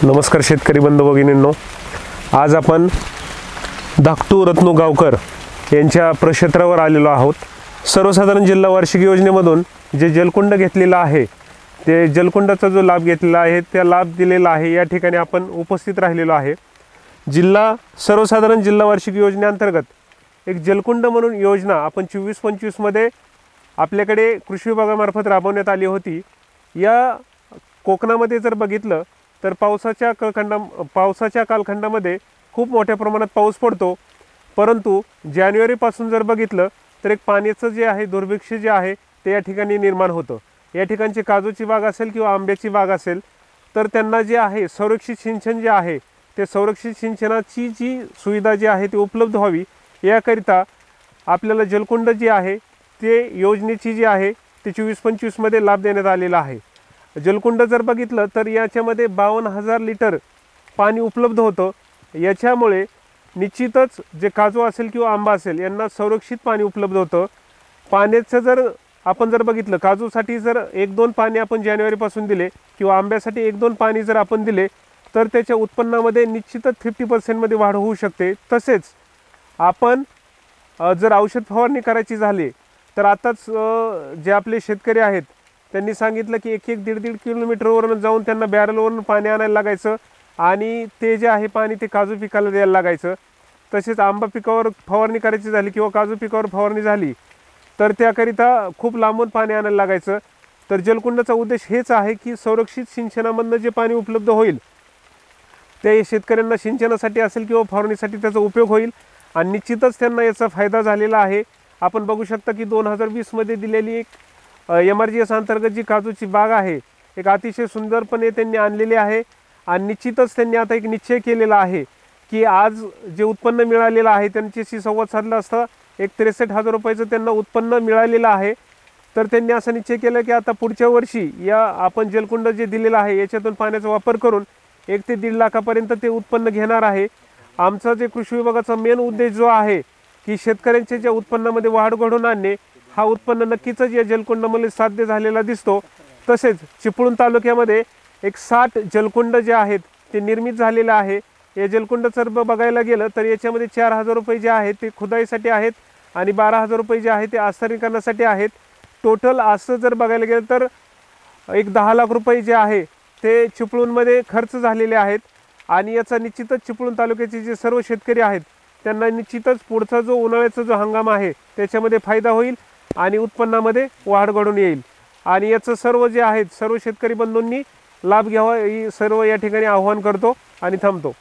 नमस्कार शेतकरी बंधू भगिनींनो, आज आपण धाकटू रत्नू गावकर यांच्या प्रक्षेत्रावर आलेलो आहोत। सर्वसाधारण जिल्हा वार्षिक योजनेमधून जे जलकुंड घेतलेला आहे ते जलकुंडाचा जो लाभ घेतलेला आहे त्या लाभ दिलेला आहे या ठिकाणी आपण उपस्थित राहिलेलो आहे। सर्वसाधारण जिल्हा वार्षिक योजनेअंतर्गत एक जलकुंड म्हणून योजना आपण 24-25 मध्ये आपल्याकडे कृषी विभागामार्फत राबवण्यात आली होती। या कोकणामध्ये जर बघितलं तर पावसाच्या कालखंडामध्ये खूप मोठ्या प्रमाणात पाऊस पडतो, परंतु जानेवारीपासून जर बघितलं तर एक पाण्याचं जे आहे दुर्भिक्ष जे आहे ते या ठिकाणी निर्माण होतं। या ठिकाणची काजूची बाग असेल किंवा आंब्याची बाग असेल तर त्यांना जे आहे संरक्षित सिंचन जे आहे ते संरक्षित सिंचनाची जी सुविधा जी आहे ती उपलब्ध व्हावी याकरिता आपल्याला जलकुंड जे आहे ते योजनेची जी आहे ती 24-25 मध्ये लाभ देण्यात आलेला आहे। जलकुंड जर बघितलं तर याच्यामध्ये 52,000 लिटर पाणी उपलब्ध होतं। याच्यामुळे निश्चितच जे काजू असेल किंवा आंबा असेल यांना संरक्षित पाणी उपलब्ध होतं। पाण्याचं जर आपण जर बघितलं काजूसाठी जर 1-2 पाणी आपण जानेवारीपासून दिले किंवा आंब्यासाठी 1-2 पाणी जर आपण दिले तर त्याच्या उत्पन्नामध्ये निश्चितच 50% मध्ये वाढ होऊ शकते। तसेच आपण जर औषध फवारणी करायची झाली तर आताच जे आपले शेतकरी आहेत त्यांनी सांगितलं की 1-1.5 किलोमीटरवरून जाऊन त्यांना बॅरलवरून पाणी आणायला लागायचं आणि ते जे आहे पाणी ते काजू पिकाला द्यायला लागायचं। तसेच आंबा पिकावर फवारणी करायची झाली किंवा काजू पिकावर फवारणी झाली तर त्याकरिता खूप लांबून पाणी आणायला लागायचं। तर जलकुंडाचा उद्देश हेच आहे की संरक्षित सिंचनामधनं जे पाणी उपलब्ध होईल ते शेतकऱ्यांना सिंचनासाठी असेल किंवा फवारणीसाठी त्याचा उपयोग होईल आणि निश्चितच त्यांना याचा फायदा झालेला आहे। आपण बघू शकता की 2020 मध्ये दिलेली एक MRGS अंतर्गत जी काजूची बाग आहे एक अतिशय सुंदरपणे त्यांनी आणलेली आहे आणि निश्चितच त्यांनी आता एक निश्चय केलेला आहे की आज जे उत्पन्न मिळालेलं आहे त्यांच्याशी संवाद साधला असता एक 63,000 रुपयाचं त्यांना उत्पन्न मिळालेलं आहे। तर त्यांनी असा निश्चय केला की आता पुढच्या वर्षी या आपण जलकुंड जे दिलेलं आहे याच्यातून पाण्याचा वापर करून 1 ते 1.5 लाखापर्यंत ते उत्पन्न घेणार आहे। आमचा जे कृषी विभागाचा मेन उद्देश जो आहे की शेतकऱ्यांच्या ज्या उत्पन्नामध्ये वाढ घडवून आणणे हा उत्पन्न नक्कीच या जलकुंडामध्ये साध्य झालेला दिसतो। तसेच चिपळूण तालुक्यामध्ये एक 60 जलकुंड जे आहेत ते निर्मित झालेले आहे। या जलकुंड जर बघायला गेलं तर याच्यामध्ये 4,000 रुपये जे आहेत ते खुदाईसाठी आहेत आणि 12,000 रुपये जे आहेत ते आस्तरीकरणासाठी आहेत। टोटल असं जर बघायला गेलं तर एक 10 लाख रुपये जे आहे ते चिपळूणमध्ये खर्च झालेले आहेत आणि याचा निश्चितच चिपळूण तालुक्याचे जे सर्व शेतकरी आहेत त्यांना निश्चितच पुढचा जो उन्हाळ्याचा जो हंगाम आहे त्याच्यामध्ये फायदा होईल आणि उत्पन्नामध्ये वाढ घडून येईल आणि याचं सर्व जे आहेत सर्व शेतकरी बंधूंनी लाभ घ्यावा ही सर्व या ठिकाणी आवाहन करतो आणि थांबतो।